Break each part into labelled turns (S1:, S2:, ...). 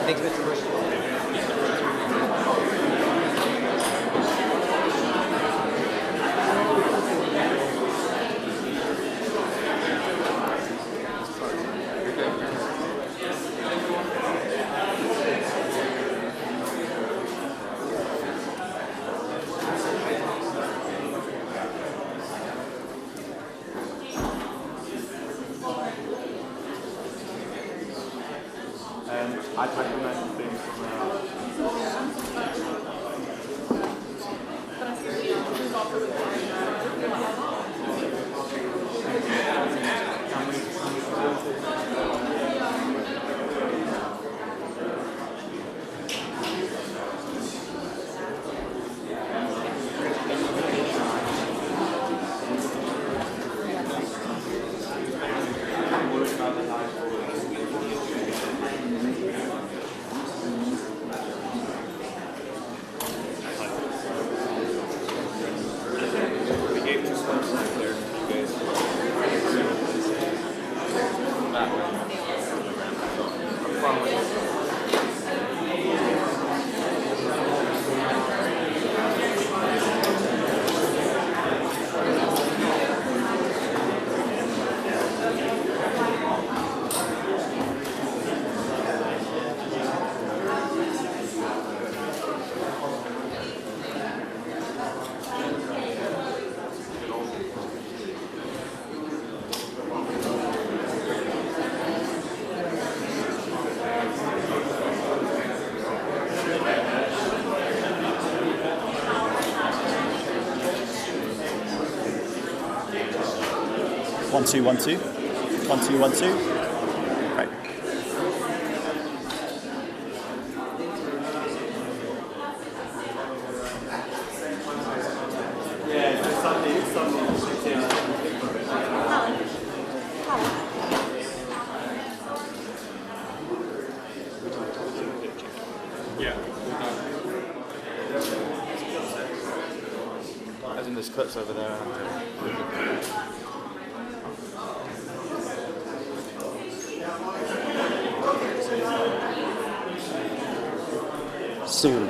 S1: Thanks, Mr. Bush.
S2: I recommend things
S3: One, two, 1, 2. 1, 2, 1, 2. Right.
S2: As in, there's clips over there.
S3: Soon.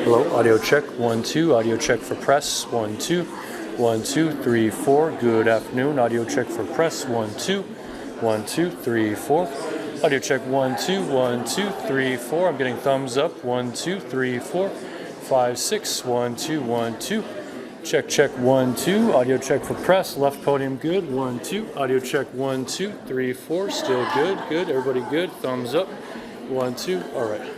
S1: Hello, audio check, 1, 2, audio check for press, 1, 2, 1, 2, 3, 4. Good afternoon, audio check for press, 1, 2, 1, 2, 3, 4. Audio check, 1, 2, 1, 2, 3, 4. I'm getting thumbs up, 1, 2, 3, 4, 5, 6, 1, 2, 1, 2. Check, check, 1, 2. Audio check for press, left podium good, 1, 2. Audio check, 1, 2, 3, 4. Still good, good. Everybody good, thumbs up, 1, 2. All right.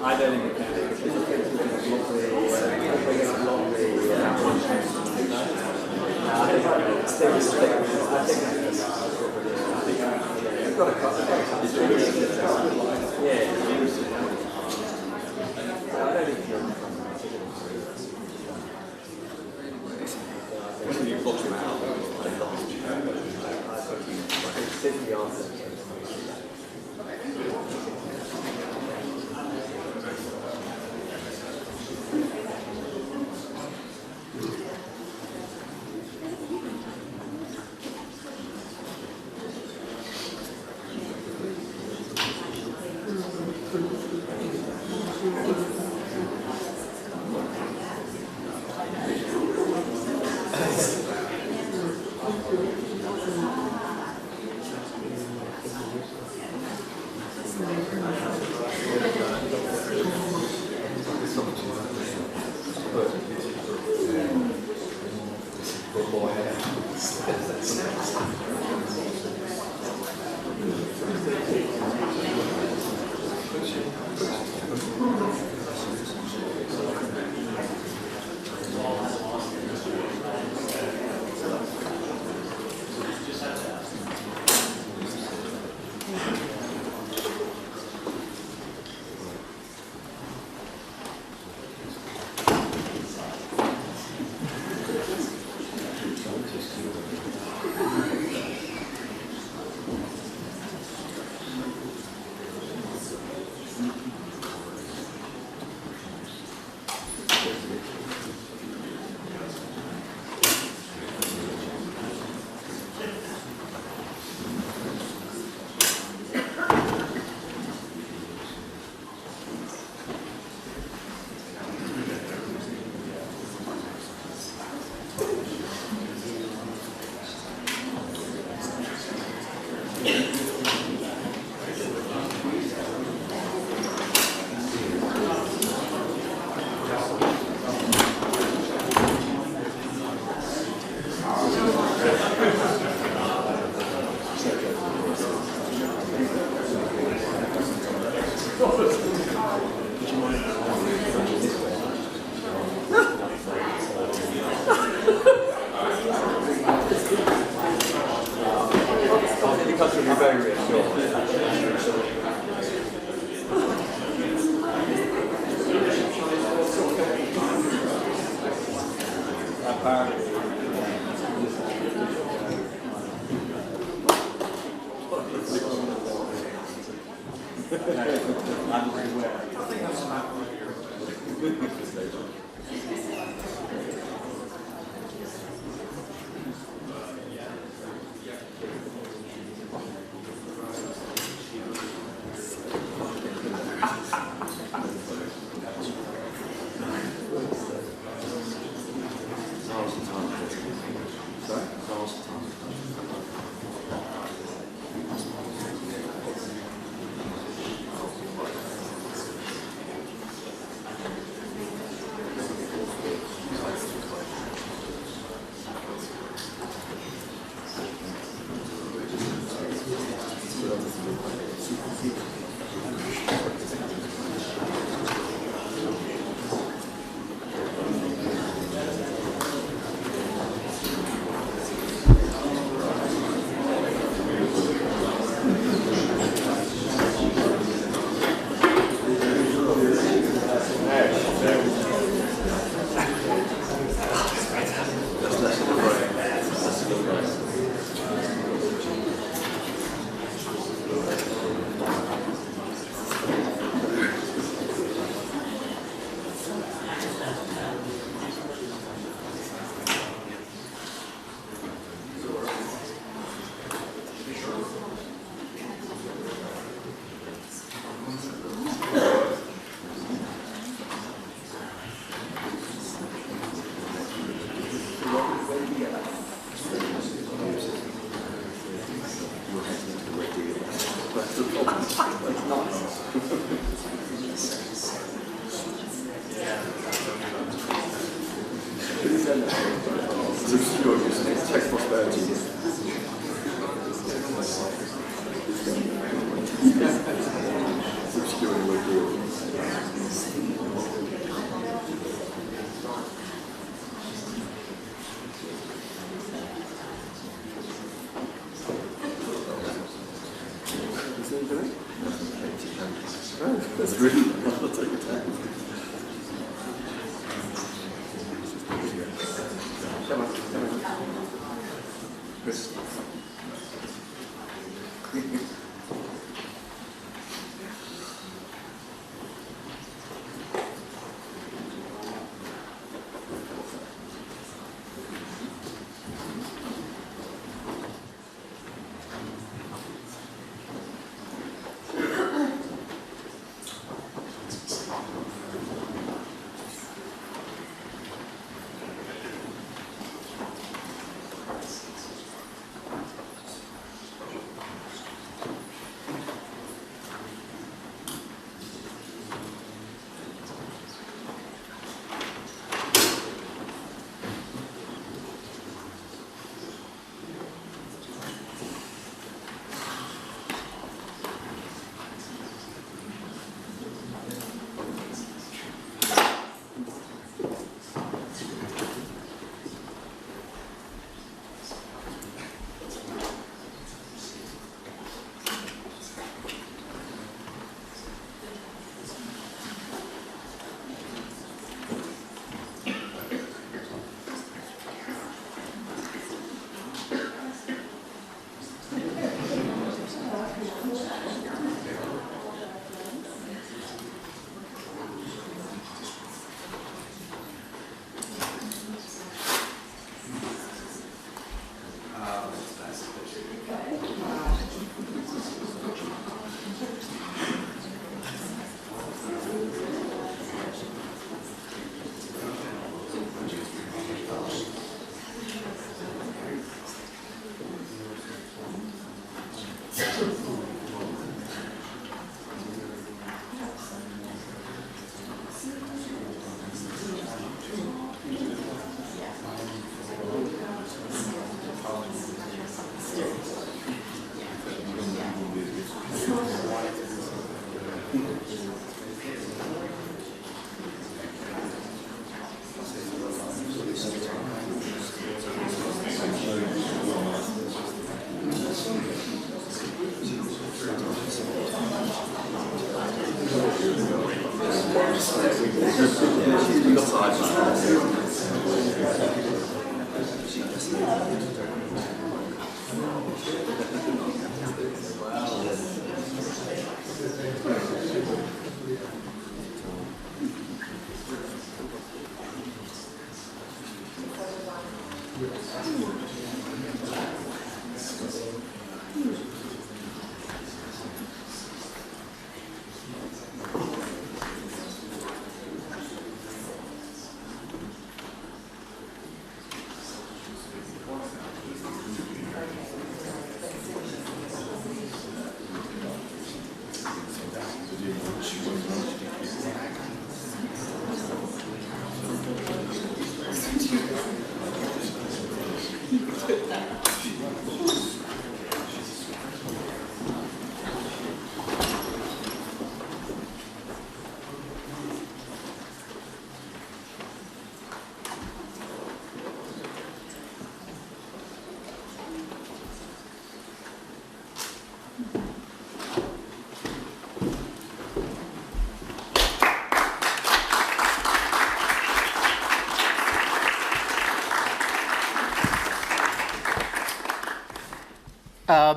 S2: I don't think it can be. Because I think
S4: It's obscure.
S2: That's really I'll take your time. Come on. Chris.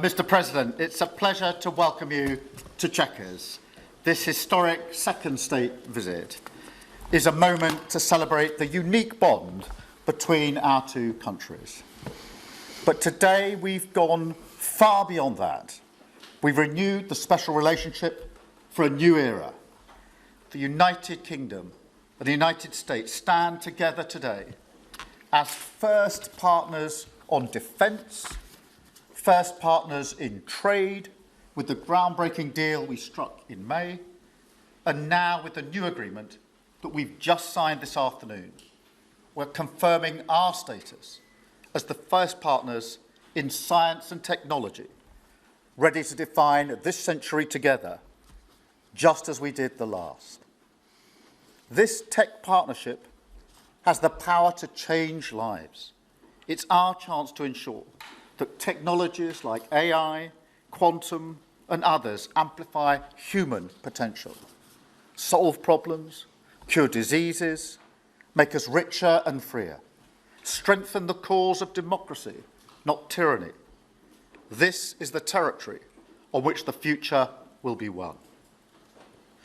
S4: Mr. President, it's a pleasure to welcome you to Chequers. This historic second state visit is a moment to celebrate the unique bond between our two countries. But today we've gone far beyond that. We've renewed the special relationship for a new era. The United Kingdom and the United States stand together today as first partners on defence, first partners in trade with the groundbreaking deal we struck in May, and now with the new agreement that we've just signed this afternoon. We're confirming our status as the first partners in science and technology, ready to define this century together, just as we did the last. This tech partnership has the power to change lives. It's our chance to ensure that technologies like AI, quantum, and others amplify human potential. solve problems, cure diseases, make us richer and freer, strengthen the cause of democracy, not tyranny. This is the territory on which the future will be won.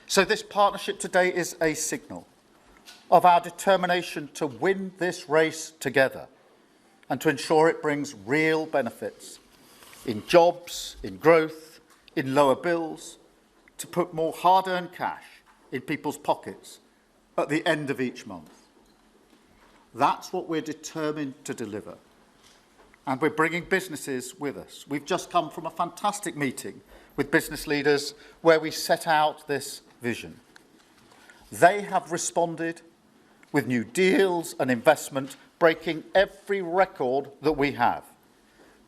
S4: So this partnership today is a signal of our determination to win this race together and to ensure it brings real benefits in jobs, in growth, in lower bills, to put more hard-earned cash in people's pockets at the end of each month. That's what we're determined to deliver. And we're bringing businesses with us. We've just come from a fantastic meeting with business leaders where we set out this vision. They have responded with new deals and investment, breaking every record that we have.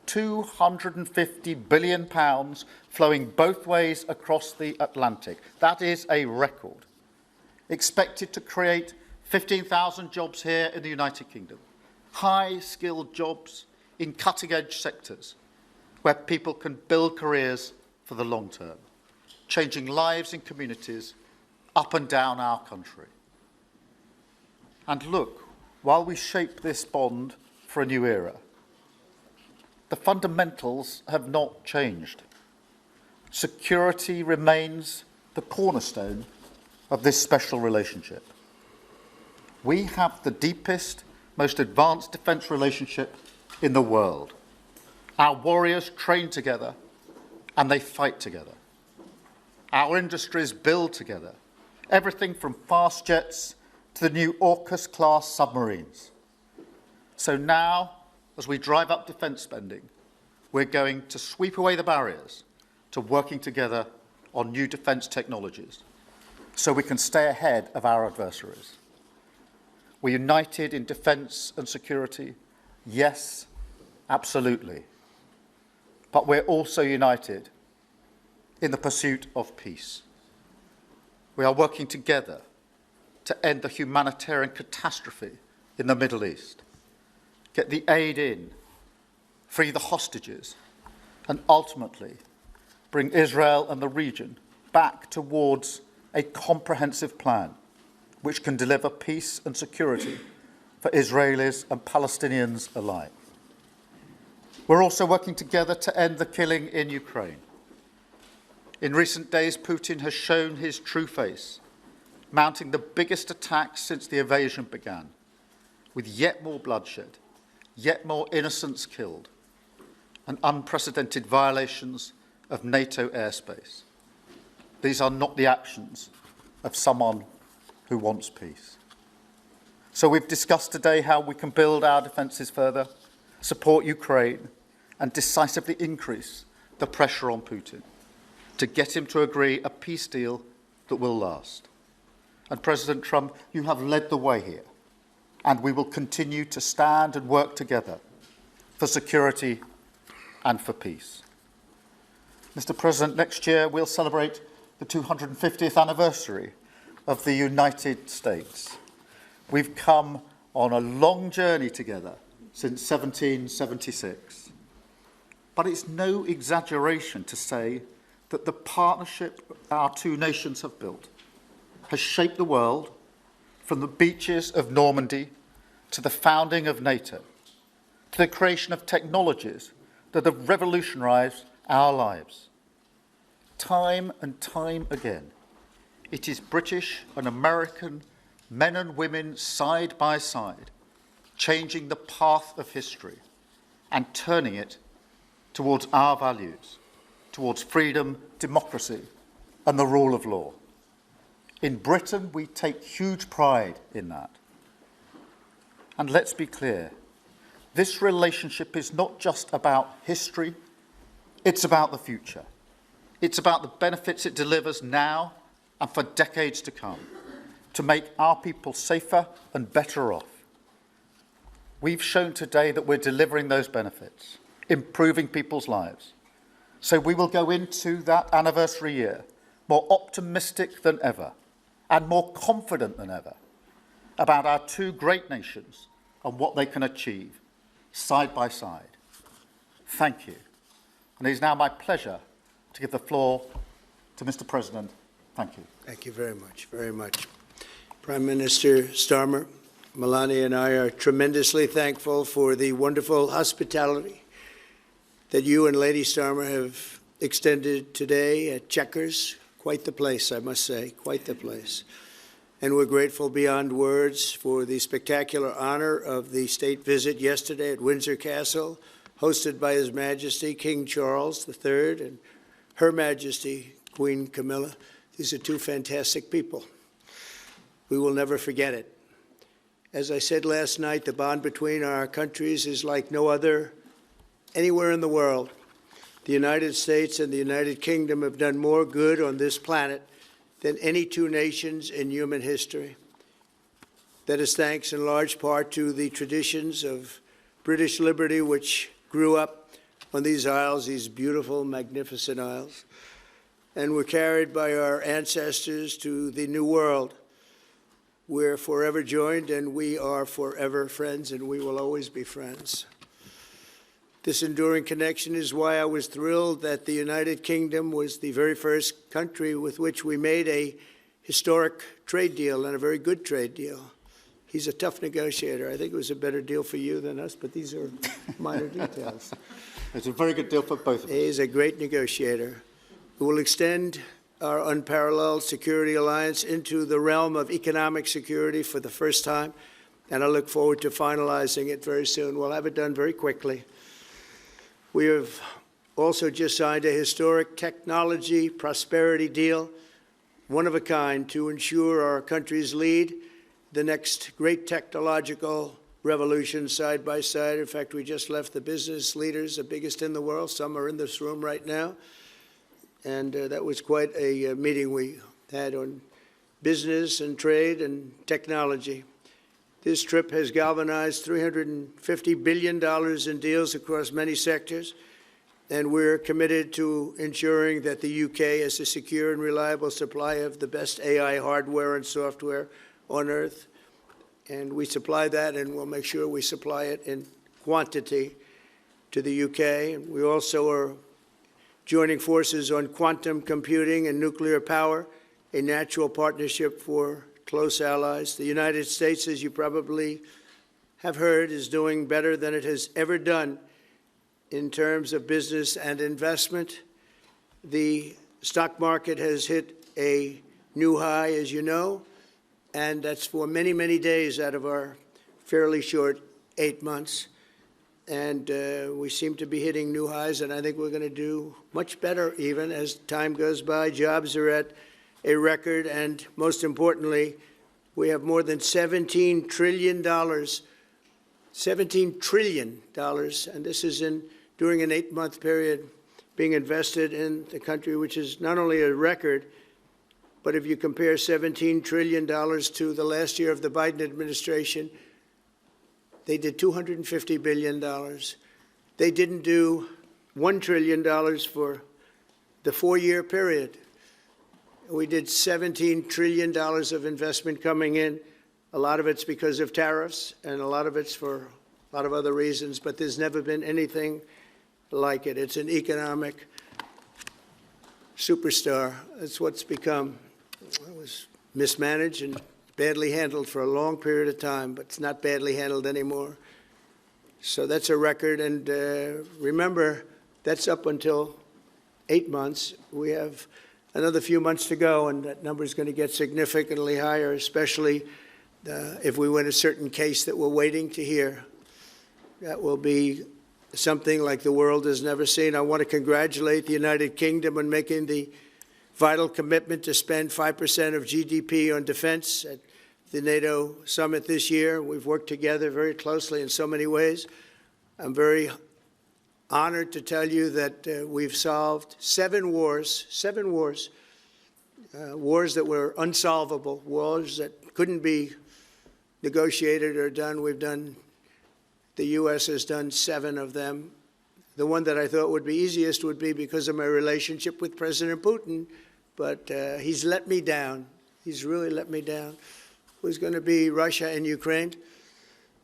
S4: £250 billion flowing both ways across the Atlantic. That is a record. Expected to create 15,000 jobs here in the United Kingdom. High-skilled jobs in cutting-edge sectors where people can build careers for the long term, changing lives in communities up and down our country. And look, while we shape this bond for a new era, the fundamentals have not changed. Security remains the cornerstone of this special relationship. We have the deepest, most advanced defence relationship in the world. Our warriors train together and they fight together. Our industries build together, everything from fast jets to the new AUKUS-class submarines. So now, as we drive up defence spending, we're going to sweep away the barriers to working together on new defence technologies so we can stay ahead of our adversaries. We're united in defence and security. Yes, absolutely. But we're also united in the pursuit of peace. We are working together to end the humanitarian catastrophe in the Middle East, get the aid in, free the hostages, and ultimately bring Israel and the region back towards a comprehensive plan which can deliver peace and security for Israelis and Palestinians alike. We're also working together to end the killing in Ukraine. In recent days, Putin has shown his true face, mounting the biggest attacks since the invasion began, with yet more bloodshed, yet more innocents killed, and unprecedented violations of NATO airspace. These are not the actions of someone who wants peace. So we've discussed today how we can build our defences further, support Ukraine, and decisively increase the pressure on Putin to get him to agree a peace deal that will last. And President Trump, you have led the way here, and we will continue to stand and work together for security and for peace. Mr. President, next year we'll celebrate the 250th anniversary of the United States. We've come on a long journey together since 1776. But it's no exaggeration to say that the partnership our two nations have built has shaped the world from the beaches of Normandy to the founding of NATO, to the creation of technologies that have revolutionised our lives. Time and time again, it is British and American men and women side by side, changing the path of history and turning it towards our values, towards freedom, democracy, and the rule of law. In Britain, we take huge pride in that. And let's be clear, this relationship is not just about history, it's about the future. It's about the benefits it delivers now and for decades to come, to make our people safer and better off. We've shown today that we're delivering those benefits, improving people's lives. So we will go into that anniversary year more optimistic than ever and more confident than ever about our two great nations and what they can achieve side by side. Thank you. And it is now my pleasure to give the floor to Mr. President. Thank you. Thank you.
S5: Thank you very much, very much. Prime Minister Starmer, Melania and I are tremendously thankful for the wonderful hospitality that you and Lady Starmer have extended today at Chequers. Quite the place, I must say, quite the place. And we're grateful beyond words for the spectacular honor of the state visit yesterday at Windsor Castle, hosted by His Majesty King Charles III and Her Majesty Queen Camilla. These are two fantastic people. We will never forget it. As I said last night, the bond between our countries is like no other anywhere in the world. The United States and the United Kingdom have done more good on this planet than any two nations in human history. That is thanks in large part to the traditions of British liberty, which grew up on these isles, these beautiful, magnificent isles, and were carried by our ancestors to the New World. We're forever joined, and we are forever friends, and we will always be friends. This enduring connection is why I was thrilled that the United Kingdom was the very first country with which we made a historic trade deal, and a very good trade deal. He's a tough negotiator. I think it was a better deal for you than us, but these are minor details.
S4: It's a very good deal for both of us.
S5: He's a great negotiator who will extend our unparalleled security alliance into the realm of economic security for the first time, and I look forward to finalizing it very soon. We'll have it done very quickly. We have also just signed a historic technology prosperity deal, one of a kind, to ensure our countries lead the next great technological revolution side by side. In fact, we just left the business leaders, the biggest in the world. Some are in this room right now. And that was quite a meeting we had on business and trade and technology. This trip has galvanized $350 billion in deals across many sectors, and we're committed to ensuring that the UK has a secure and reliable supply of the best AI hardware and software on Earth. And we supply that, and we'll make sure we supply it in quantity to the UK. And we also are joining forces on quantum computing and nuclear power, a natural partnership for close allies. The United States, as you probably have heard, is doing better than it has ever done in terms of business and investment. The stock market has hit a new high, as you know, and that's for many, many days out of our fairly short 8 months. And we seem to be hitting new highs, and I think we're going to do much better even as time goes by. Jobs are at a record, and most importantly, we have more than $17 trillion, $17 trillion, and this is during an 8-month period, being invested in the country, which is not only a record, but if you compare $17 trillion to the last year of the Biden administration, they did $250 billion. They didn't do $1 trillion for the 4-year period. We did $17 trillion of investment coming in. A lot of it's because of tariffs, and a lot of it's for a lot of other reasons, but there's never been anything like it. It's an economic superstar. That's what's become. It was mismanaged and badly handled for a long period of time, but it's not badly handled anymore. So that's a record, and remember, that's up until 8 months. We have another few months to go, and that number is going to get significantly higher, especially if we win a certain case that we're waiting to hear. That will be something like the world has never seen. I want to congratulate the United Kingdom on making the vital commitment to spend 5% of GDP on defense at the NATO summit this year. We've worked together very closely in so many ways. I'm very honored to tell you that we've solved 7 wars, wars that were unsolvable, wars that couldn't be negotiated or done. The U.S. has done 7 of them. The one that I thought would be easiest would be because of my relationship with President Putin, but he's let me down. He's really let me down. It was going to be Russia and Ukraine,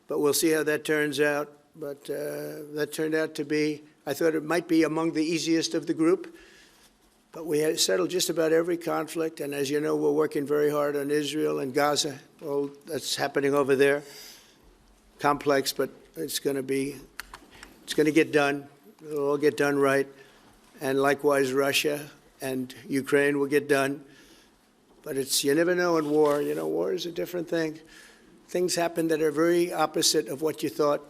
S5: but we'll see how that turns out. But that turned out to be, I thought it might be among the easiest of the group, But we had settled just about every conflict, and as you know, we're working very hard on Israel and Gaza. Well, that's happening over there. Complex, but it's going to get done. It'll all get done right. And likewise, Russia and Ukraine will get done. But you never know in war. You know, war is a different thing. Things happen that are very opposite of what you thought.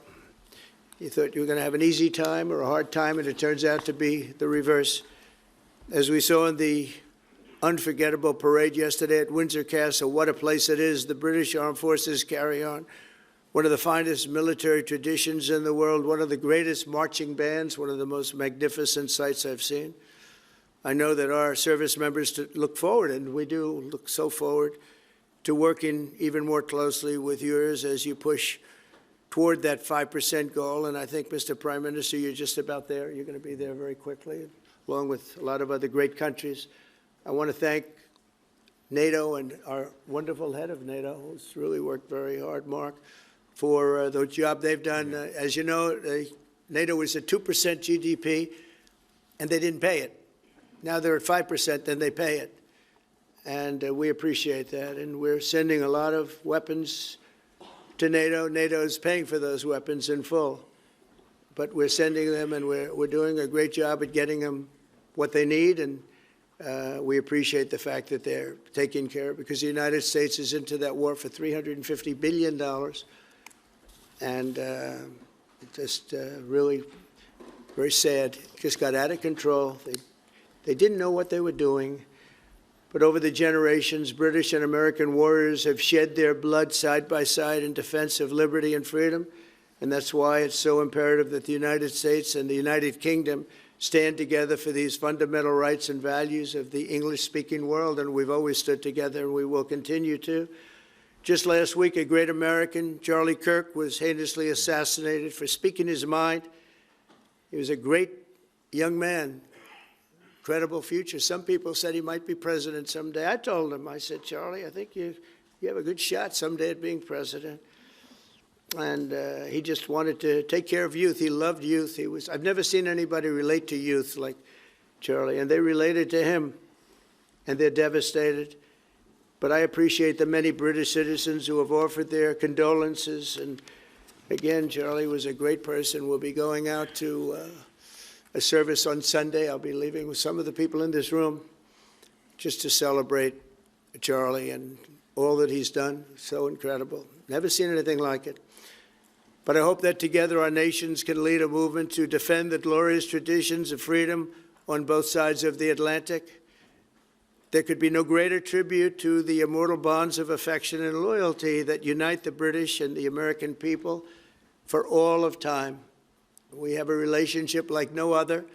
S5: You thought you were going to have an easy time or a hard time, and it turns out to be the reverse. As we saw in the unforgettable parade yesterday at Windsor Castle, what a place it is. The British Armed Forces carry on one of the finest military traditions in the world, one of the greatest marching bands, one of the most magnificent sights I've seen. I know that our service members look forward, and we do look so forward to working even more closely with yours as you push toward that 5% goal. And I think, Mr. Prime Minister, you're just about there. You're going to be there very quickly, along with a lot of other great countries. I want to thank NATO and our wonderful head of NATO, who's really worked very hard, Mark, for the job they've done. As you know, NATO was at 2% GDP, and they didn't pay it. Now they're at 5%, then they pay it. And we appreciate that. And we're sending a lot of weapons to NATO. NATO is paying for those weapons in full. But we're sending them, and we're doing a great job at getting them what they need. And we appreciate the fact that they're taking care of it, because the United States is into that war for $350 billion. And just really very sad. It just got out of control. They didn't know what they were doing. But over the generations, British and American warriors have shed their blood side by side in defense of liberty and freedom. And that's why it's so imperative that the United States and the United Kingdom stand together for these fundamental rights and values of the English-speaking world. And we've always stood together, and we will continue to. Just last week, a great American, Charlie Kirk, was heinously assassinated for speaking his mind. He was a great young man, incredible future. Some people said he might be president someday. I told him, I said, Charlie, I think you have a good shot someday at being president. And he just wanted to take care of youth. He loved youth. I've never seen anybody relate to youth like Charlie, and they related to him, and they're devastated. But I appreciate the many British citizens who have offered their condolences. And again, Charlie was a great person. We'll be going out to a service on Sunday. I'll be leaving with some of the people in this room just to celebrate Charlie and all that he's done. So incredible. Never seen anything like it. But I hope that together our nations can lead a movement to defend the glorious traditions of freedom on both sides of the Atlantic. There could be no greater tribute to the immortal bonds of affection and loyalty that unite the British and the American people for all of time. We have a relationship like no other.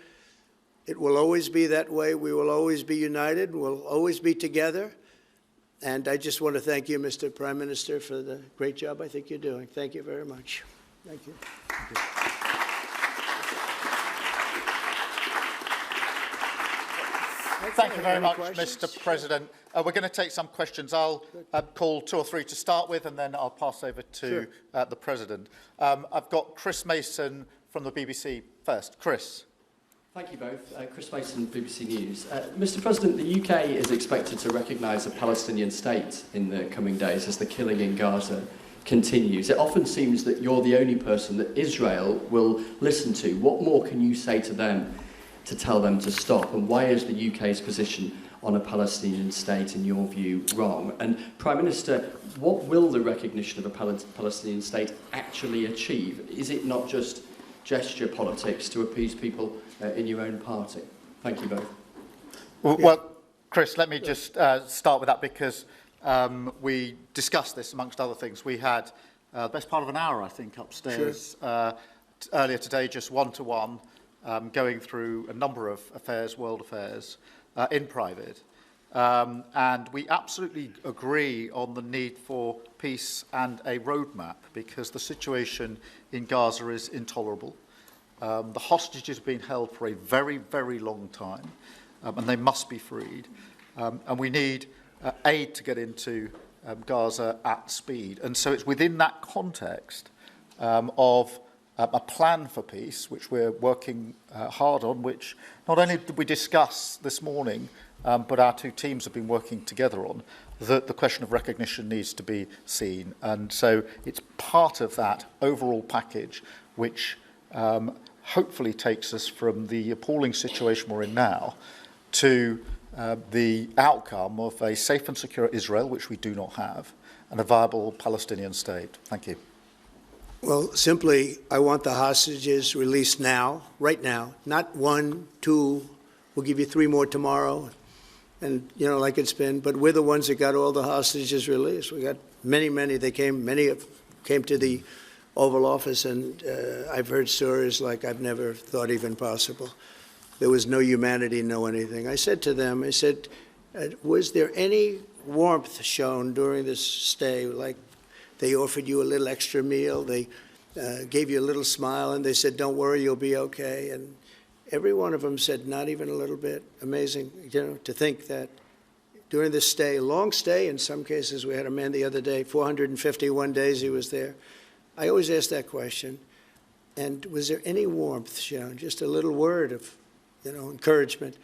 S5: It will always be that way. We will always be united. We'll always be together. And I just want to thank you, Mr. Prime Minister, for the great job I think you're doing. Thank you very much. Thank you.
S4: Thank you very much, Mr. President. We're going to take some questions. I'll call 2 or 3 to start with, and then I'll pass over to the President. I've got Chris Mason from the BBC first. Chris.
S6: Thank you both. Chris Mason, BBC News. Mr. President, the UK is expected to recognise a Palestinian state in the coming days as the killing in Gaza continues. It often seems that you're the only person that Israel will listen to. What more can you say to them to tell them to stop? And why is the UK's position on a Palestinian state, in your view, wrong? And Prime Minister, what will the recognition of a Palestinian state actually achieve? Is it not just gesture politics to appease people in your own party? Thank you both.
S4: Well, Chris, let me just start with that, because we discussed this amongst other things. We had the best part of an hour, I think, upstairs earlier today, just one-to-one, going through a number of affairs, world affairs, in private. And we absolutely agree on the need for peace and a roadmap, because the situation in Gaza is intolerable. The hostages have been held for a very, very long time, and they must be freed. And we need aid to get into Gaza at speed. And so it's within that context of a plan for peace, which we're working hard on, which not only did we discuss this morning, but our two teams have been working together on, that the question of recognition needs to be seen. And so it's part of that overall package which hopefully takes us from the appalling situation we're in now to the outcome of a safe and secure Israel, which we do not have, and a viable Palestinian state. Thank you.
S5: Well, simply, I want the hostages released now, right now, not 1, 2, we'll give you 3 more tomorrow, and, you know, like it's been, but we're the ones that got all the hostages released. We got many, many came to the Oval Office, and I've heard stories like I've never thought even possible. There was no humanity, no anything. I said to them, I said, was there any warmth shown during this stay, like they offered you a little extra meal, they gave you a little smile, and they said, don't worry, you'll be okay. And every one of them said, not even a little bit. Amazing, you know, to think that during this stay, long stay, in some cases, we had a man the other day, 451 days he was there. I always ask that question. And was there any warmth shown? Just a little word of, you know, encouragement.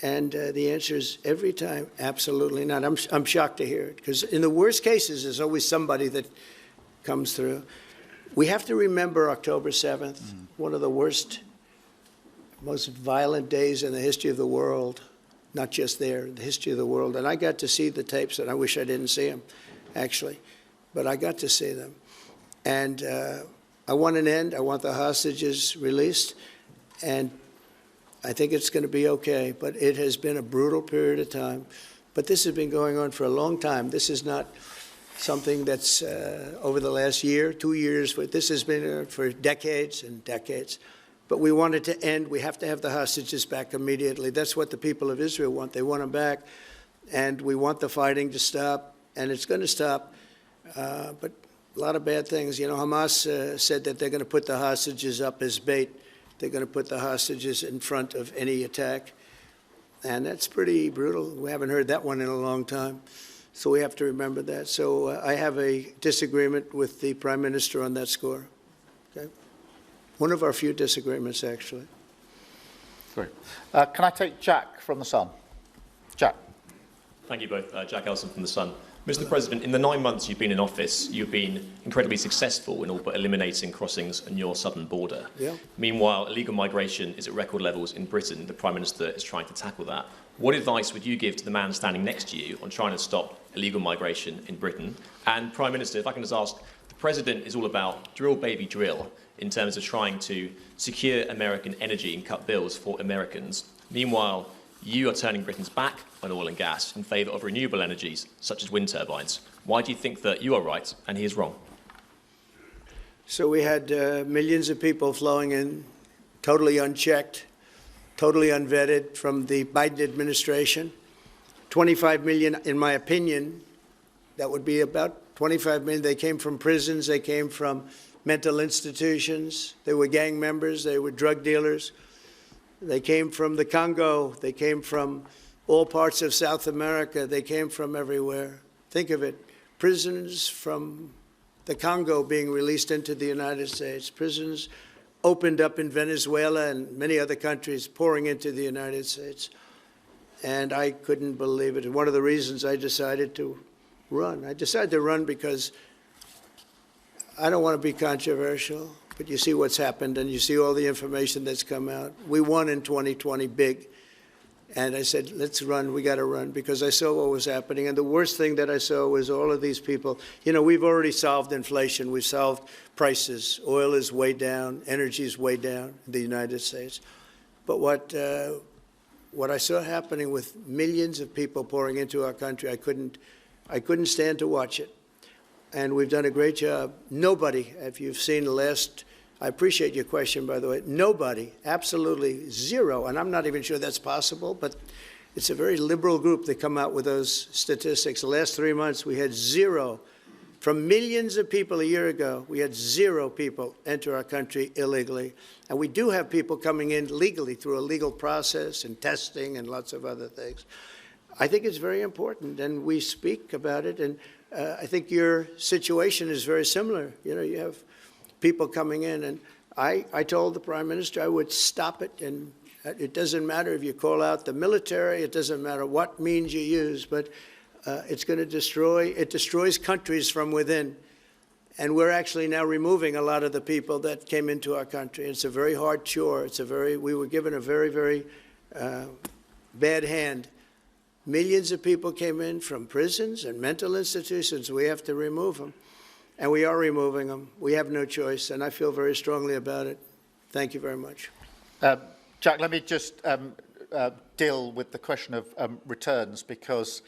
S5: And the answer is every time, absolutely not. I'm shocked to hear it, because in the worst cases, there's always somebody that comes through. We have to remember October 7th, one of the worst, most violent days in the history of the world, not just there, the history of the world. And I got to see the tapes, and I wish I didn't see them, actually. But I got to see them. And I want an end. I want the hostages released. And I think it's going to be okay, but it has been a brutal period of time. But this has been going on for a long time. This is not something that's over the last year, 2 years. But this has been for decades and decades. But we want it to end. We have to have the hostages back immediately. That's what the people of Israel want. They want them back. And we want the fighting to stop. And it's going to stop. But a lot of bad things. You know, Hamas said that they're going to put the hostages up as bait. They're going to put the hostages in front of any attack. And that's pretty brutal. We haven't heard that one in a long time. So we have to remember that. So I have a disagreement with the Prime Minister on that score. Okay? One of our few disagreements, actually.
S4: Sorry. Can I take Jack from The Sun? Jack.
S7: Thank you both. Jack Elson from The Sun. Mr. President, in the 9 months you've been in office, you've been incredibly successful in all but eliminating crossings on your southern border.
S5: Yeah.
S7: Meanwhile, illegal migration is at record levels in Britain. The Prime Minister is trying to tackle that. What advice would you give to the man standing next to you on trying to stop illegal migration in Britain? And Prime Minister, if I can just ask, the President is all about drill, baby, drill in terms of trying to secure American energy and cut bills for Americans. Meanwhile, you are turning Britain's back on oil and gas in favour of renewable energies, such as wind turbines. Why do you think that you are right and he is wrong?
S5: So we had millions of people flowing in, totally unchecked, totally unvetted from the Biden administration. 25 million, in my opinion, that would be about 25 million. They came from prisons, they came from mental institutions, they were gang members, they were drug dealers. They came from the Congo. They came from all parts of South America. They came from everywhere. Think of it, prisons from the Congo being released into the United States, prisons opened up in Venezuela and many other countries pouring into the United States. And I couldn't believe it. One of the reasons I decided to run. I decided to run because I don't want to be controversial. But you see what's happened, and you see all the information that's come out. We won in 2020 big. And I said, let's run. We got to run, because I saw what was happening. And the worst thing that I saw was all of these people. You know, we've already solved inflation. We've solved prices. Oil is way down. Energy is way down in the United States. But what I saw happening with millions of people pouring into our country, I couldn't stand to watch it. And we've done a great job. Nobody, if you've seen the last, I appreciate your question, by the way, nobody, absolutely zero, and I'm not even sure that's possible, but it's a very liberal group that come out with those statistics. The last 3 months, we had zero. From millions of people a year ago, we had 0 people enter our country illegally. And we do have people coming in legally through a legal process and testing and lots of other things. I think it's very important, and we speak about it. And I think your situation is very similar. You know, you have people coming in, and I told the Prime Minister I would stop it, and it doesn't matter if you call out the military, it doesn't matter what means you use, but it's going to destroys countries from within. And we're actually now removing a lot of the people that came into our country. It's a very hard chore. We were given a very, very bad hand. Millions of people came in from prisons and mental institutions. We have to remove them. And we are removing them. We have no choice, and I feel very strongly about it. Thank you very much.
S4: Jack, let me just deal with the question of returns, because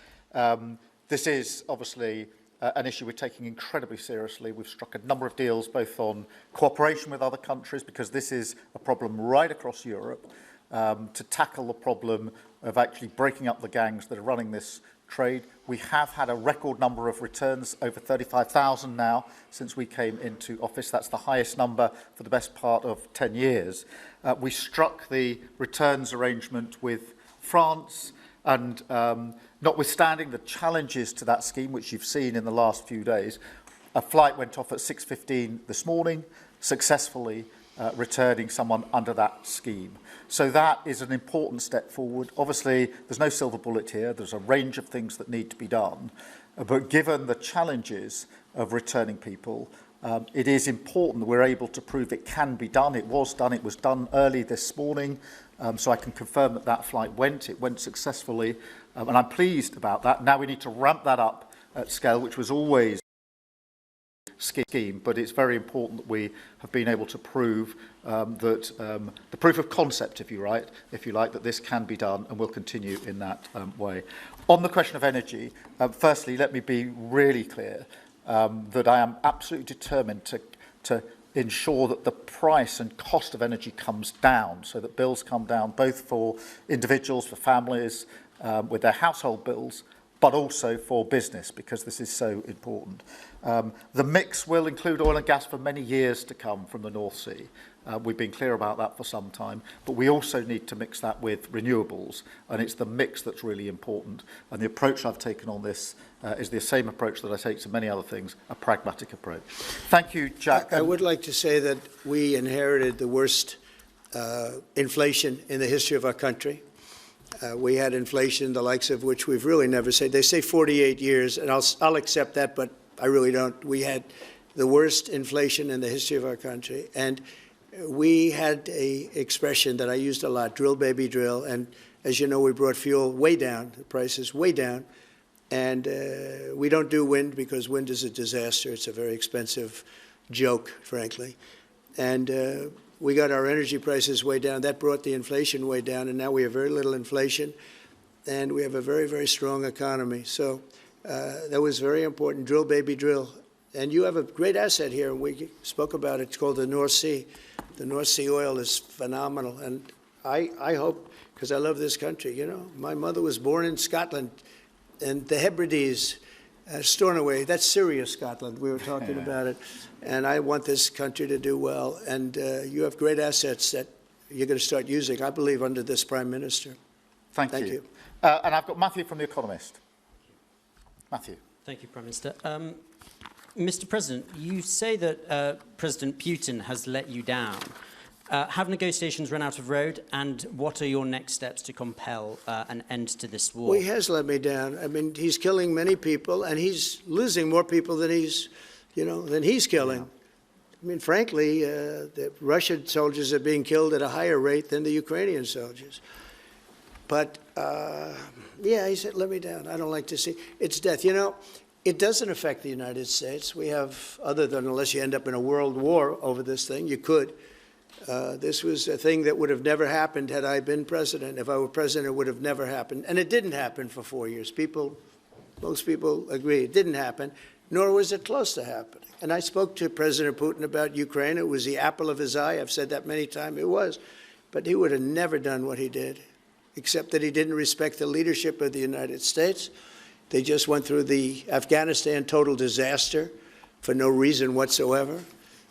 S4: this is obviously an issue we're taking incredibly seriously. We've struck a number of deals both on cooperation with other countries, because this is a problem right across Europe, to tackle the problem of actually breaking up the gangs that are running this trade. We have had a record number of returns, over 35,000 now since we came into office. That's the highest number for the best part of 10 years. We struck the returns arrangement with France, and notwithstanding the challenges to that scheme, which you've seen in the last few days, a flight went off at 6:15 this morning, successfully returning someone under that scheme. So that is an important step forward. Obviously, there's no silver bullet here. There's a range of things that need to be done. But given the challenges of returning people, it is important that we're able to prove it can be done. It was done. It was done early this morning. So I can confirm that that flight went. It went successfully. And I'm pleased about that. Now we need to ramp that up at scale, which was always scheme, but it's very important that we have been able to prove that the proof of concept, if you like, that this can be done, and will continue in that way. On the question of energy, firstly, let me be really clear that I am absolutely determined to ensure that the price and cost of energy comes down, so that bills come down both for individuals, for families, with their household bills, but also for business, because this is so important. The mix will include oil and gas for many years to come from the North Sea. We've been clear about that for some time, but we also need to mix that with renewables, and it's the mix that's really important. And the approach I've taken on this is the same approach that I take to many other things, a pragmatic approach. Thank you, Jack.
S5: I would like to say that we inherited the worst inflation in the history of our country. We had inflation, the likes of which we've really never seen. They say 48 years, and I'll accept that, but I really don't. We had the worst inflation in the history of our country. And we had a expression that I used a lot, drill, baby, drill. And as you know, we brought fuel way down, the prices way down. And we don't do wind, because wind is a disaster. It's a very expensive joke, frankly. And we got our energy prices way down. That brought the inflation way down, and now we have very little inflation, and we have a very, very strong economy. So that was very important. Drill, baby, drill. And you have a great asset here, and we spoke about it. It's called the North Sea. The North Sea oil is phenomenal, and I hope, because I love this country, you know. My mother was born in Scotland, and the Hebrides, Stornoway, that's serious Scotland. We were talking about it. And I want this country to do well. And you have great assets that you're going to start using, I believe, under this Prime Minister.
S4: Thank you. And I've got Matthew from The Economist. Matthew.
S8: Thank you, Prime Minister. Mr. President, you say that President Putin has let you down. Have negotiations run out of road, and what are your next steps to compel an end to this war?
S5: Well, he has let me down. I mean, he's killing many people, and he's losing more people than he's killing. Yeah. I mean, frankly, the Russian soldiers are being killed at a higher rate than the Ukrainian soldiers. But, yeah, he said, let me down. I don't like to see. It's death. You know, it doesn't affect the United States. We have, other than unless you end up in a world war over this thing, you could. This was a thing that would have never happened had I been president. If I were president, it would have never happened. And it didn't happen for 4 years. Most people agree it didn't happen, nor was it close to happening. And I spoke to President Putin about Ukraine. It was the apple of his eye. I've said that many times. It was. But he would have never done what he did, except that he didn't respect the leadership of the United States. They just went through the Afghanistan total disaster for no reason whatsoever.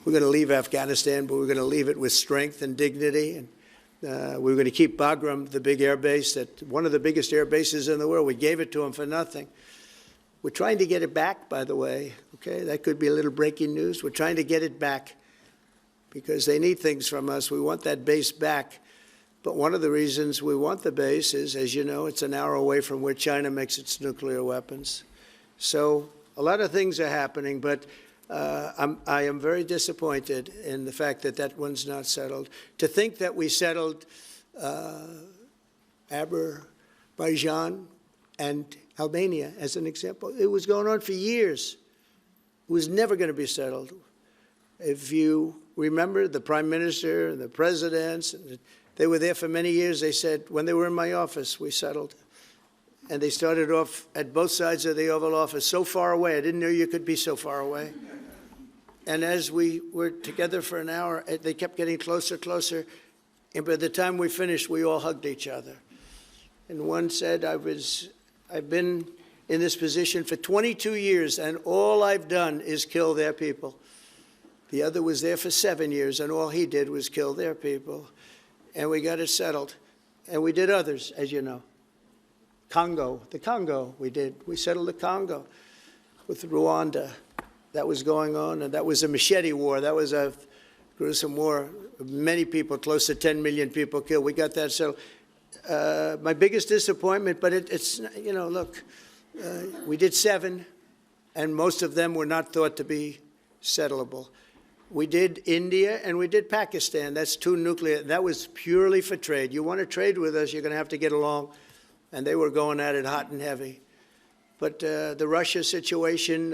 S5: We're going to leave Afghanistan, but we're going to leave it with strength and dignity. And we're going to keep Bagram, the big air base, one of the biggest air bases in the world. We gave it to them for nothing. We're trying to get it back, by the way. Okay, that could be a little breaking news. We're trying to get it back. because they need things from us. We want that base back. But one of the reasons we want the base is, as you know, it's an hour away from where China makes its nuclear weapons. So a lot of things are happening, but I am very disappointed in the fact that that one's not settled. To think that we settled Azerbaijan and Albania as an example, it was going on for years. It was never going to be settled. If you remember, the Prime Minister and the presidents, they were there for many years. They said, when they were in my office, we settled. And they started off at both sides of the Oval Office, so far away. I didn't know you could be so far away. And as we were together for an hour, they kept getting closer, closer. And by the time we finished, we all hugged each other. And one said, I've been in this position for 22 years, and all I've done is kill their people. The other was there for 7 years, and all he did was kill their people. And we got it settled. And we did others, as you know. The Congo, we settled the Congo with Rwanda. That was going on, and that was a machete war. That was a gruesome war. Many people, close to 10 million people killed. We got that settled. My biggest disappointment, but it's, you know, look, we did 7, and most of them were not thought to be settleable. We did India and we did Pakistan. That's 2 nuclear. That was purely for trade. You want to trade with us, you're going to have to get along. And they were going at it hot and heavy. But the Russia situation,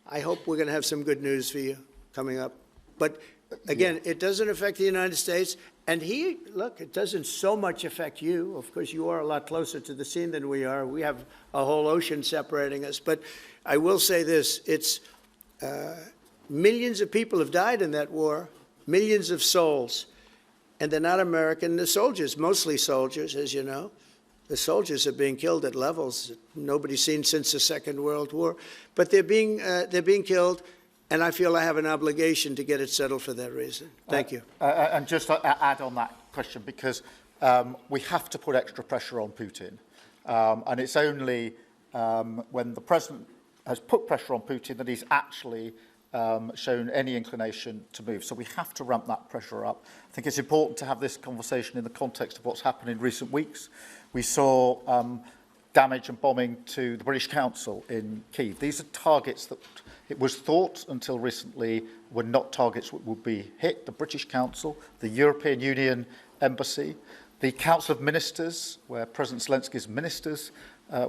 S5: I hope we're going to have some good news for you coming up. But again, it doesn't affect the United States. And look, it doesn't so much affect you. Of course, you are a lot closer to the scene than we are. We have a whole ocean separating us. But I will say this, it's millions of people have died in that war, millions of souls. And they're not American. The soldiers, mostly soldiers, as you know. The soldiers are being killed at levels nobody's seen since the Second World War. But they're being killed, and I feel I have an obligation to get it settled for that reason. Thank you.
S4: And just to add on that question, because we have to put extra pressure on Putin. And it's only when the president has put pressure on Putin that he's actually shown any inclination to move. So we have to ramp that pressure up. I think it's important to have this conversation in the context of what's happened in recent weeks. We saw damage and bombing to the British Council in Kyiv. These are targets that it was thought until recently were not targets that would be hit. The British Council, the European Union Embassy, the Council of Ministers, where President Zelensky's ministers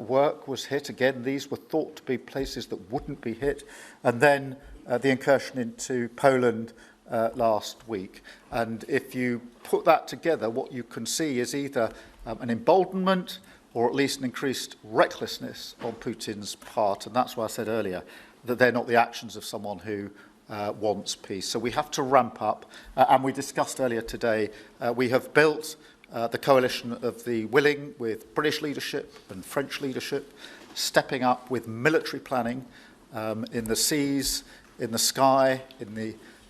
S4: work was hit. Again, these were thought to be places that wouldn't be hit. And then the incursion into Poland last week. And if you put that together, what you can see is either an emboldenment or at least an increased recklessness on Putin's part. And that's why I said earlier that they're not the actions of someone who wants peace. So we have to ramp up. And we discussed earlier today, we have built the coalition of the willing with British leadership and French leadership, stepping up with military planning in the seas, in the sky,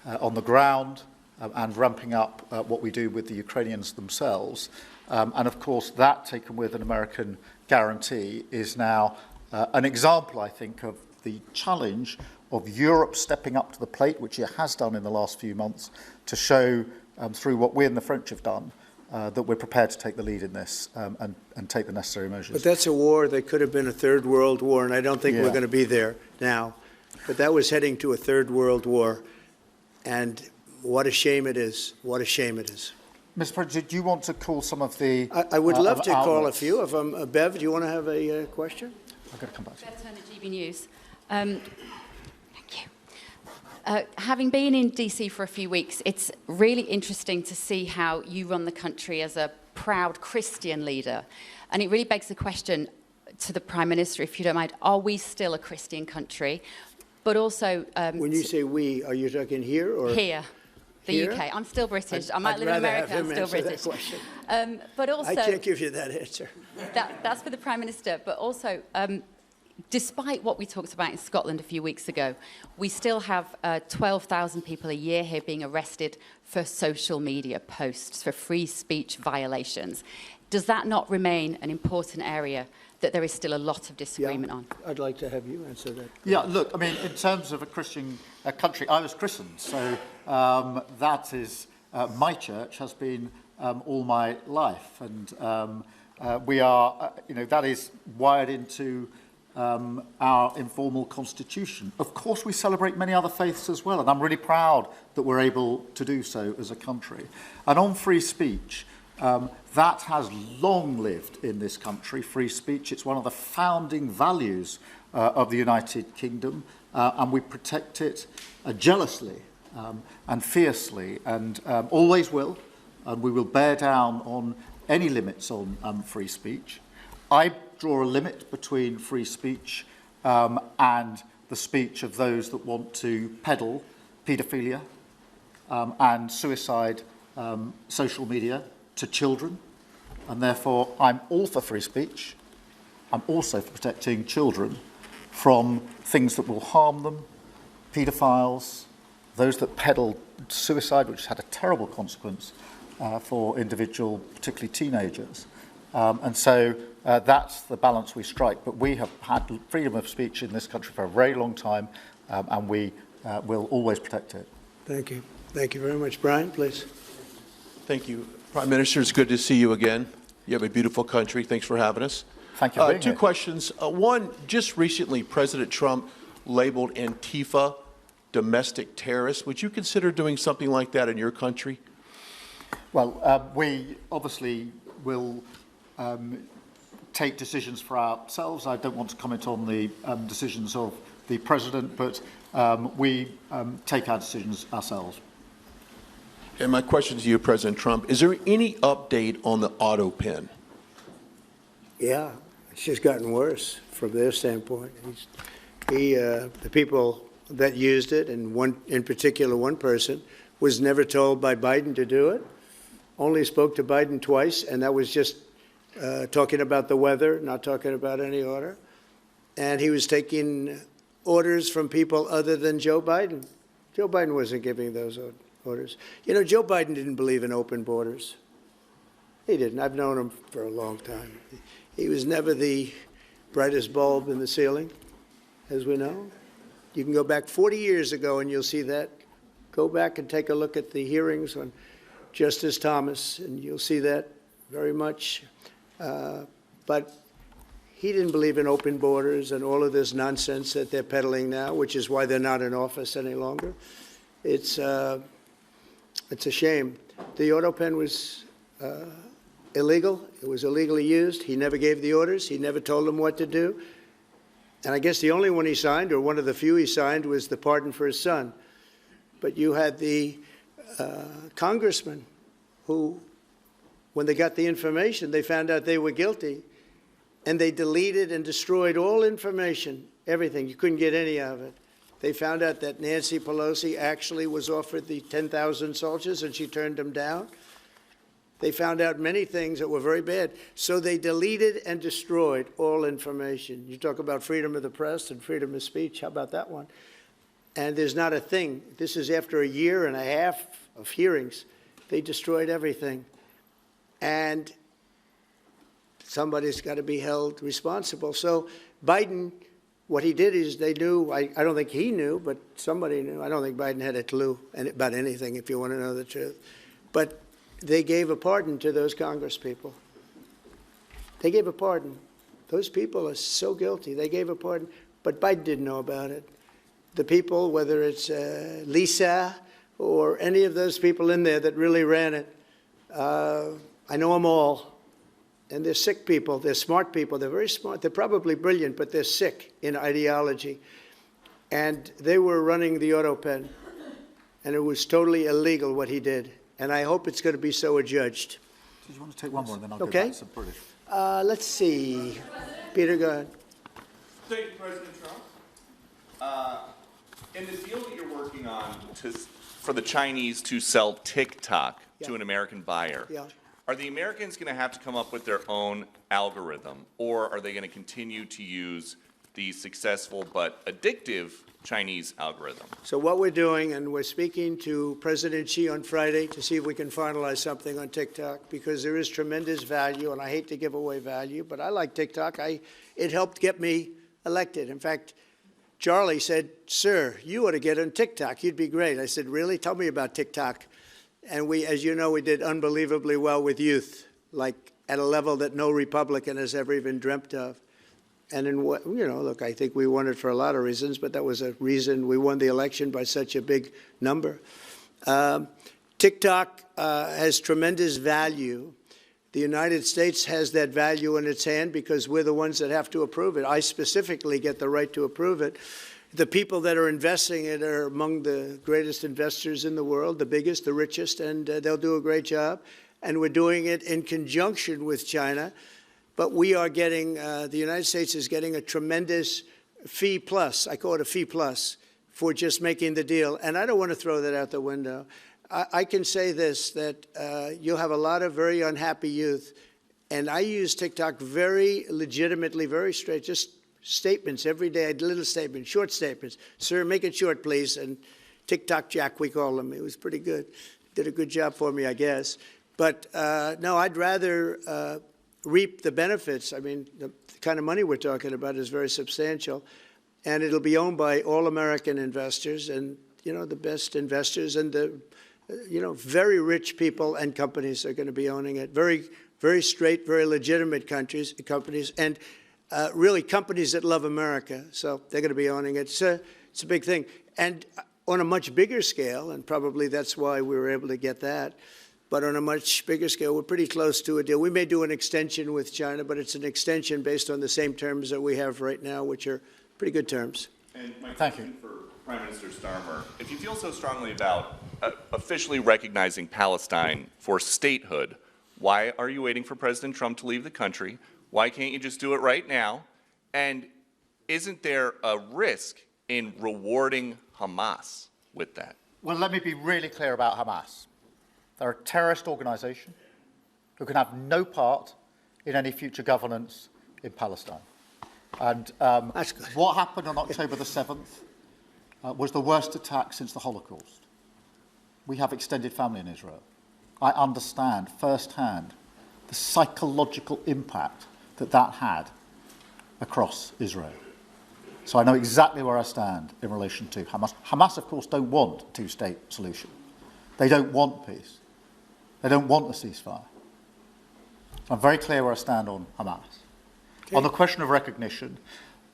S4: on the ground, and ramping up what we do with the Ukrainians themselves. And of course, that taken with an American guarantee is now an example, I think, of the challenge of Europe stepping up to the plate, which it has done in the last few months, to show through what we and the French have done that we're prepared to take the lead in this and take the necessary measures.
S5: But that's a war that could have been a third world war, and I don't think we're going to be there now. But that was heading to a third world war, and what a shame it is. What a shame it is.
S4: Mr. President, do you want to call some of the
S5: I would love to call
S4: outlets?
S5: a few of them. Bev, do you want to have a question?
S4: I've got to come back to you.
S9: Bev Turner, GB News. Thank you. Having been in DC for a few weeks, it's really interesting to see how you run the country as a proud Christian leader. And it really begs the question to the Prime Minister, if you don't mind, are we still a Christian country? But also...
S5: when you say we, are you talking here or...?
S9: Here. The
S5: Here?
S9: UK. I'm still British. I might live in America. I'm still British. But also,
S5: I can't give you that answer.
S9: That's for the Prime Minister. But also, despite what we talked about in Scotland a few weeks ago, we still have 12,000 people a year here being arrested for social media posts, for free speech violations. Does that not remain an important area that there is still a lot of disagreement on?
S5: I'd like to have you answer that.
S4: Yeah, look, I mean, in terms of a Christian country, I was christened, so that is, my church has been all my life, and we are, that is wired into our informal constitution. Of course, we celebrate many other faiths as well, and I'm really proud that we're able to do so as a country. And on free speech, that has long lived in this country, free speech. It's one of the founding values of the United Kingdom, and we protect it jealously and fiercely, and always will, and we will bear down on any limits on free speech. I draw a limit between free speech and the speech of those that want to peddle paedophilia and suicide social media to children, and therefore I'm all for free speech. I'm also for protecting children from things that will harm them, paedophiles, those that peddle suicide, which has had a terrible consequence for individual, particularly teenagers. And so that's the balance we strike. But we have had freedom of speech in this country for a very long time, and we will always protect it.
S5: Thank you. Thank you very much. Brian, please.
S10: Thank you. Prime Minister, it's good to see you again. You have a beautiful country. Thanks for having us.
S4: Thank you for being
S10: Two
S4: here.
S10: questions. One, just recently, President Trump labeled Antifa domestic terrorists. Would you consider doing something like that in your country?
S4: Well, we obviously will take decisions for ourselves. I don't want to comment on the decisions of the President, but we take our decisions ourselves.
S10: And my question to you, President Trump, is there any update on the auto pen?
S5: Yeah, it's just gotten worse from their standpoint. The people that used it, and one in particular, one person, was never told by Biden to do it. Only spoke to Biden twice, and that was just talking about the weather, not talking about any order. And he was taking orders from people other than Joe Biden. Joe Biden wasn't giving those orders. You know, Joe Biden didn't believe in open borders. He didn't. I've known him for a long time. He was never the brightest bulb in the ceiling, as we know. You can go back 40 years ago and you'll see that. Go back and take a look at the hearings on Justice Thomas, and you'll see that very much. But he didn't believe in open borders and all of this nonsense that they're peddling now, which is why they're not in office any longer. It's a shame. The auto pen was illegal. It was illegally used. He never gave the orders. He never told them what to do. And I guess the only one he signed, or one of the few he signed, was the pardon for his son. But you had the congressman who, when they got the information, they found out they were guilty, and they deleted and destroyed all information, everything. You couldn't get any of it. They found out that Nancy Pelosi actually was offered the 10,000 soldiers, and she turned them down. They found out many things that were very bad. So they deleted and destroyed all information. You talk about freedom of the press and freedom of speech. How about that one? And there's not a thing. This is after a year and a half of hearings. They destroyed everything. And somebody's got to be held responsible. So Biden, what he did is they knew, I don't think he knew, but somebody knew. I don't think Biden had a clue about anything, if you want to know the truth. But they gave a pardon to those Congress people. They gave a pardon. Those people are so guilty. They gave a pardon, but Biden didn't know about it. The people, whether it's Lisa or any of those people in there that really ran it, I know them all. And they're sick people. They're smart people. They're very smart. They're probably brilliant, but they're sick in ideology. And they were running the auto pen, and it was totally illegal what he did. And I hope it's going to be so adjudged.
S4: Do you want to take one more, and then I'll
S5: Okay.
S4: go back to British?
S5: Let's see. Peter, go ahead.
S11: Thank you, President Trump. In the deal that you're working on for the Chinese to sell TikTok to an American buyer, are the Americans going to have to come up with their own algorithm, or are they going to continue to use the successful but addictive Chinese algorithm.
S5: So what we're doing, and we're speaking to President Xi on Friday to see if we can finalize something on TikTok, because there is tremendous value, and I hate to give away value, but I like TikTok. It helped get me elected. In fact, Charlie said, "Sir, you ought to get on TikTok. You'd be great." I said, "Really? Tell me about TikTok." And we, as you know, we did unbelievably well with youth, like at a level that no Republican has ever even dreamt of. And in what, look, I think we won it for a lot of reasons, but that was a reason we won the election by such a big number. TikTok has tremendous value. The United States has that value in its hand because we're the ones that have to approve it. I specifically get the right to approve it. The people that are investing in it are among the greatest investors in the world, the biggest, the richest, and they'll do a great job. And we're doing it in conjunction with China. But we are getting, the United States is getting a tremendous fee plus, I call it a fee plus, for just making the deal. And I don't want to throw that out the window. I can say this, that you'll have a lot of very unhappy youth. And I use TikTok very legitimately, very straight, just statements every day, little statements, short statements. "Sir, make it short, please." And TikTok Jack, we call him. It was pretty good. Did a good job for me, I guess. But no, I'd rather reap the benefits. I mean, the kind of money we're talking about is very substantial, and it'll be owned by all American investors and, the best investors and the, very rich people and companies are going to be owning it. Very, very straight, very legitimate companies, and really companies that love America. So they're going to be owning it. It's a big thing. And on a much bigger scale, and probably that's why we were able to get that, but on a much bigger scale, we're pretty close to a deal. We may do an extension with China, but it's an extension based on the same terms that we have right now, which are pretty good terms.
S11: And my question for Prime Minister Starmer, if you feel so strongly about officially recognizing Palestine for statehood, why are you waiting for President Trump to leave the country? Why can't you just do it right now? And isn't there a risk in rewarding Hamas with that?
S4: Well, let me be really clear about Hamas. They're a terrorist organisation who can have no part in any future governance in Palestine. And what happened on October the 7th was the worst attack since the Holocaust. We have extended family in Israel. I understand firsthand the psychological impact that had across Israel. So I know exactly where I stand in relation to Hamas. Hamas, of course, don't want a two-state solution. They don't want peace. They don't want a ceasefire. So I'm very clear where I stand on Hamas. Okay. On the question of recognition,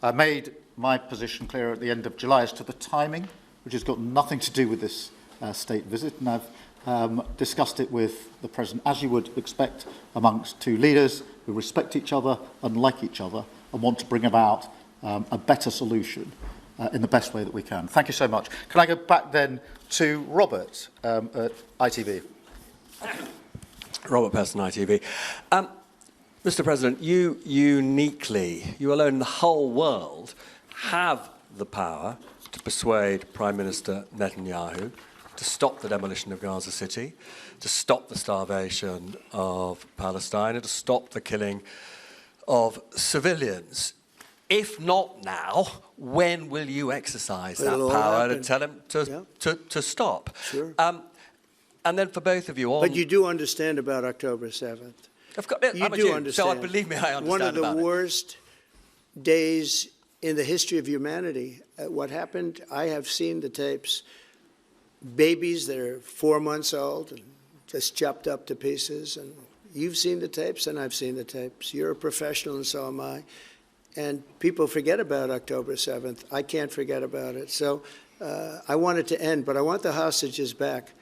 S4: I made my position clear at the end of July as to the timing, which has got nothing to do with this state visit, and I've discussed it with the President, as you would expect amongst two leaders who respect each other and like each other and want to bring about a better solution in the best way that we can. Thank you so much. Can I go back then to Robert at ITV?
S12: Robert Peston, ITV. Mr. President, you uniquely, you alone in the whole world, have the power to persuade Prime Minister Netanyahu to stop the demolition of Gaza City, to stop the starvation of Palestine, and to stop the killing of civilians. If not now, when will you exercise that power and tell him to stop?
S5: Sure.
S12: And then for both of you...
S5: But you do understand about October 7th.
S12: You do understand. So believe me, I understand.
S5: One of the worst days in the history of humanity. What happened, I have seen the tapes. Babies that are 4 months old and just chopped up to pieces. And you've seen the tapes and I've seen the tapes. You're a professional and so am I. And people forget about October 7th. I can't forget about it. So I want it to end, but I want the hostages back.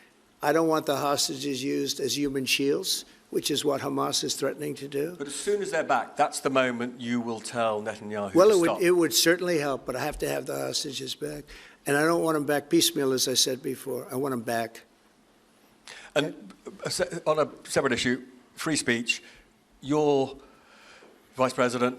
S5: I don't want the hostages used as human shields, which is what Hamas is threatening to do.
S12: But as soon as they're back, that's the moment you will tell Netanyahu
S5: to
S12: stop.
S5: Well, it would certainly help, but I have to have the hostages back. And I don't want them back piecemeal, as I said before. I want them back.
S12: And on a separate issue, free speech, your Vice President,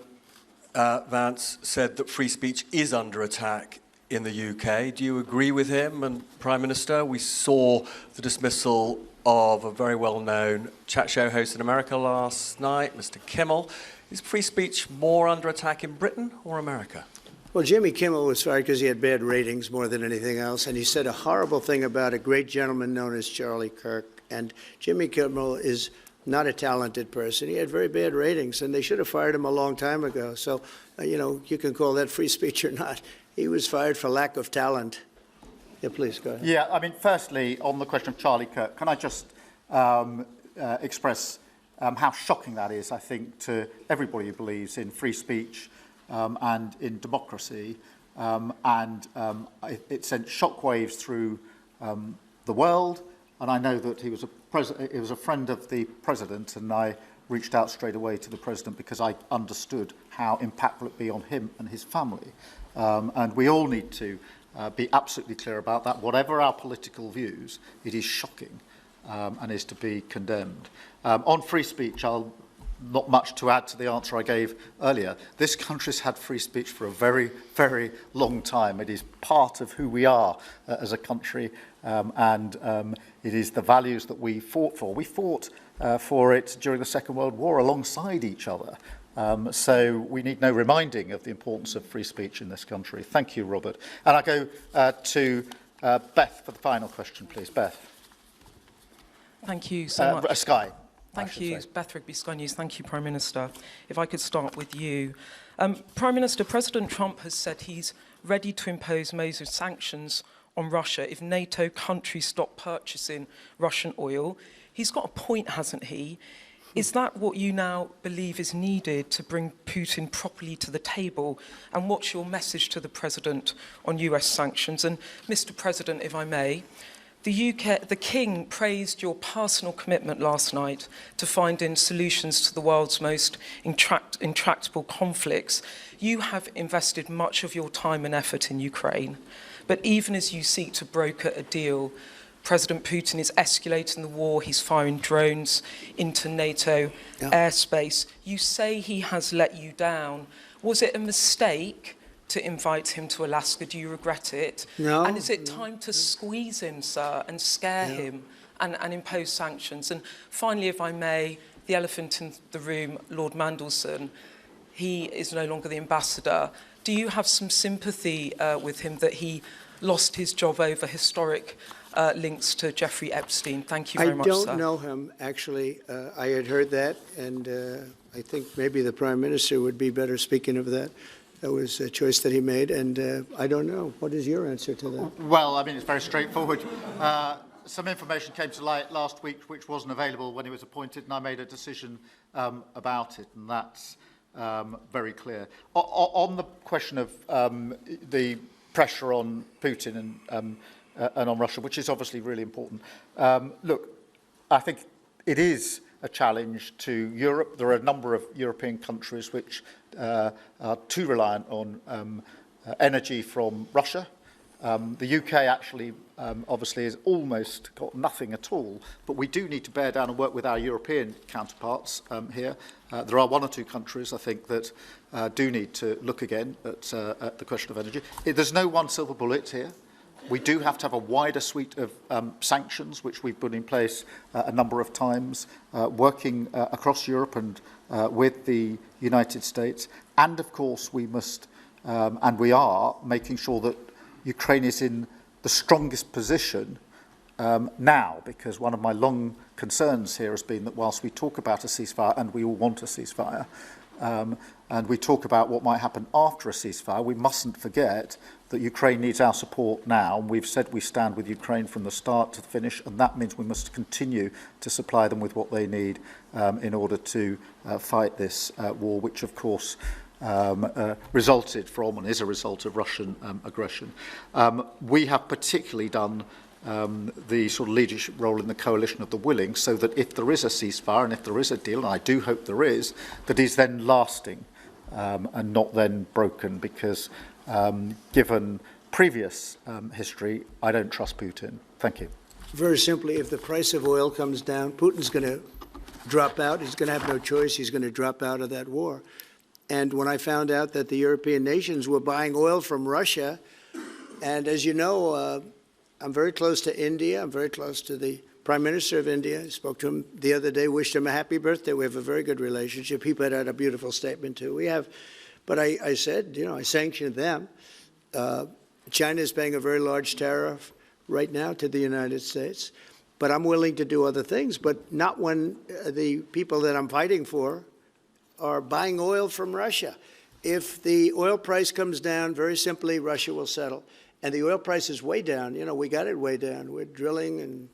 S12: Vance, said that free speech is under attack in the UK. Do you agree with him? And Prime Minister, we saw the dismissal of a very well-known chat show host in America last night, Mr. Kimmel. Is free speech more under attack in Britain or America?
S5: Well, Jimmy Kimmel was fired because he had bad ratings more than anything else, and he said a horrible thing about a great gentleman known as Charlie Kirk. And Jimmy Kimmel is not a talented person. He had very bad ratings, and they should have fired him a long time ago. So, you know, you can call that free speech or not. He was fired for lack of talent. Yeah, please, go ahead.
S4: Yeah, I mean, firstly, on the question of Charlie Kirk, can I just express how shocking that is, I think, to everybody who believes in free speech and in democracy. It sent shockwaves through the world, and I know that he was a friend of the president, and I reached out straight away to the president because I understood how impactful it'd be on him and his family. And we all need to be absolutely clear about that. Whatever our political views, it is shocking and is to be condemned. On free speech, not much to add to the answer I gave earlier. This country's had free speech for a very, very long time. It is part of who we are as a country, and it is the values that we fought for. We fought for it during the Second World War alongside each other. So we need no reminding of the importance of free speech in this country. Thank you, Robert. And I go to Beth for the final question, please. Beth.
S13: Thank you so much.
S4: Sky.
S13: Thank you, Beth Rigby, Sky News. Thank you, Prime Minister. If I could start with you. Prime Minister, President Trump has said he's ready to impose major sanctions on Russia if NATO countries stop purchasing Russian oil. He's got a point, hasn't he? Is that what you now believe is needed to bring Putin properly to the table? And what's your message to the President on US sanctions? And Mr. President, if I may, the King praised your personal commitment last night to finding solutions to the world's most intractable conflicts. You have invested much of your time and effort in Ukraine, but even as you seek to broker a deal, President Putin is escalating the war. He's firing drones into NATO airspace. You say he has let you down. Was it a mistake to invite him to Alaska? Do you regret it?
S5: No.
S13: And is it time to squeeze him, sir, and scare him and impose sanctions? And finally, if I may, the elephant in the room, Lord Mandelson, he is no longer the ambassador. Do you have some sympathy with him that he lost his job over historic links to Jeffrey Epstein? Thank you very much, sir.
S5: I don't know him, actually. I had heard that, and I think maybe the Prime Minister would be better speaking of that. That was a choice that he made, and I don't know. What is your answer to that?
S4: Well, I mean, it's very straightforward. Some information came to light last week which wasn't available when he was appointed, and I made a decision about it, and that's very clear. On the question of the pressure on Putin and on Russia, which is obviously really important, look, I think it is a challenge to Europe. There are a number of European countries which are too reliant on energy from Russia. The UK actually obviously has almost got nothing at all, but we do need to bear down and work with our European counterparts here. There are one or two countries, I think, that do need to look again at the question of energy. There's no one silver bullet here. We do have to have a wider suite of sanctions, which we've put in place a number of times, working across Europe and with the United States. And of course, we must, and we are, making sure that Ukraine is in the strongest position now, because one of my long concerns here has been that whilst we talk about a ceasefire, and we all want a ceasefire, and we talk about what might happen after a ceasefire, we mustn't forget that Ukraine needs our support now. And we've said we stand with Ukraine from the start to the finish, and that means we must continue to supply them with what they need in order to fight this war, which of course resulted from and is a result of Russian aggression. We have particularly done the sort of leadership role in the coalition of the willing, so that if there is a ceasefire and if there is a deal, and I do hope there is, that is then lasting and not then broken, because given previous history, I don't trust Putin. Thank you.
S5: Very simply, if the price of oil comes down, Putin's going to drop out. He's going to have no choice. He's going to drop out of that war. And when I found out that the European nations were buying oil from Russia, and as you know, I'm very close to India. I'm very close to the Prime Minister of India. I spoke to him the other day, wished him a happy birthday. We have a very good relationship. He put out a beautiful statement, too. We have But I said, you know, I sanctioned them. China is paying a very large tariff right now to the United States. But I'm willing to do other things, but not when the people that I'm fighting for are buying oil from Russia. If the oil price comes down, very simply, Russia will settle. And the oil price is way down. You know, we got it way down. We're drilling and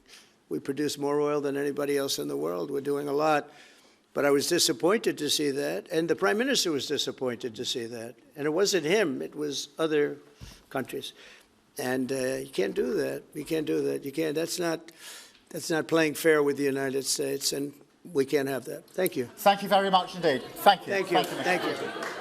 S5: we produce more oil than anybody else in the world. We're doing a lot. But I was disappointed to see that. And the Prime Minister was disappointed to see that. And it wasn't him. It was other countries. And you can't do that. You can't do that. You can't. That's not playing fair with the United States. And we can't have that. Thank you.
S4: Thank you very much indeed. Thank you.
S5: Thank you. Thank you.